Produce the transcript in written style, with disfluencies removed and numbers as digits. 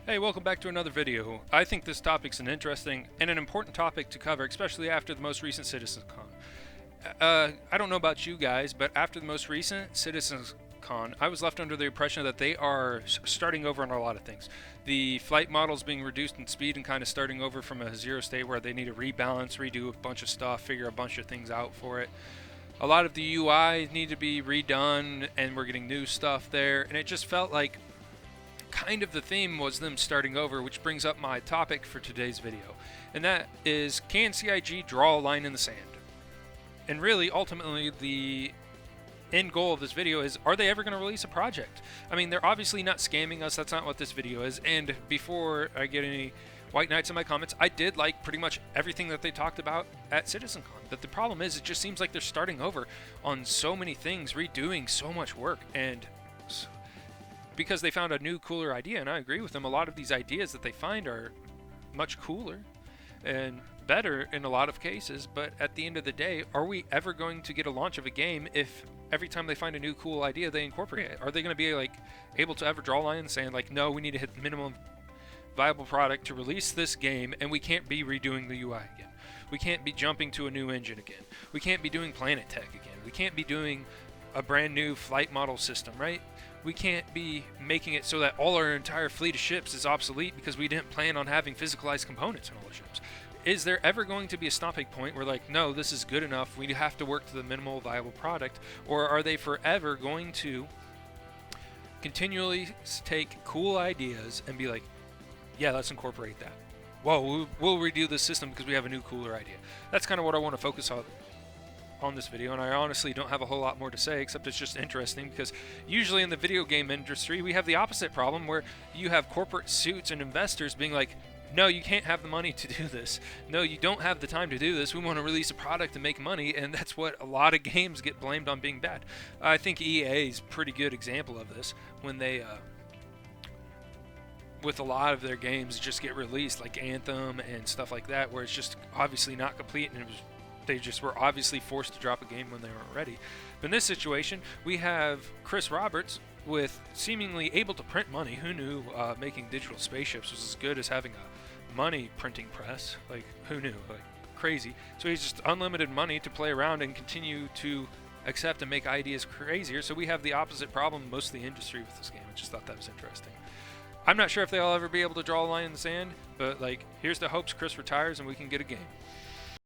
Hey, welcome back to another video. I think this topic's an interesting and an important topic to cover, especially after the most recent CitizenCon. I don't know about you guys, but after the most recent CitizenCon, I was left under the impression that they are starting over on a lot of things. The flight models being reduced in speed and kind of starting over from a zero state where they need to rebalance, redo a bunch of stuff, figure a bunch of things out for it. A lot of the UI need to be redone, and we're getting new stuff there, and it just felt like kind of the theme was them starting over, which brings up my topic for today's video, and that is, can CIG draw a line in the sand? And really, ultimately, the end goal of this video is, are they ever going to release a project? I mean, they're obviously not scamming us. That's not what this video is. And before I get any white knights in my comments, I did like pretty much everything that they talked about at CitizenCon. But the problem is, it just seems like they're starting over on so many things, redoing so much work, and because they found a new, cooler idea, and I agree with them, a lot of these ideas that they find are much cooler and better in a lot of cases, but at the end of the day, are we ever going to get a launch of a game if every time they find a new cool idea they incorporate it? Are they going to be like able to ever draw a line and saying like, no, we need to hit minimum viable product to release this game, and we can't be redoing the UI again, we can't be jumping to a new engine again, we can't be doing planet tech again, we can't be doing a brand new flight model system, right? We can't be making it so that all our entire fleet of ships is obsolete because we didn't plan on having physicalized components in all the ships. Is there ever going to be a stopping point where like, no, this is good enough, we have to work to the minimal viable product? Or are they forever going to continually take cool ideas and be like, yeah, let's incorporate that. Whoa, we'll redo this system because we have a new, cooler idea. That's kind of what I want to focus on this video, and I honestly don't have a whole lot more to say, except it's just interesting because usually in the video game industry we have the opposite problem where you have corporate suits and investors being like, no, you can't have the money to do this, no, you don't have the time to do this, we want to release a product and make money, and that's what a lot of games get blamed on being bad. I think EA is a pretty good example of this when they with a lot of their games just get released, like Anthem and stuff like that, where it's just obviously not complete, and they just were obviously forced to drop a game when they weren't ready. But in this situation, we have Chris Roberts with seemingly able to print money. Who knew making digital spaceships was as good as having a money printing press? Like, who knew? Like, crazy. So he's just unlimited money to play around and continue to accept and make ideas crazier. So we have the opposite problem most of the industry with this game. I just thought that was interesting. I'm not sure if they'll ever be able to draw a line in the sand, but like, here's the hopes Chris retires and we can get a game.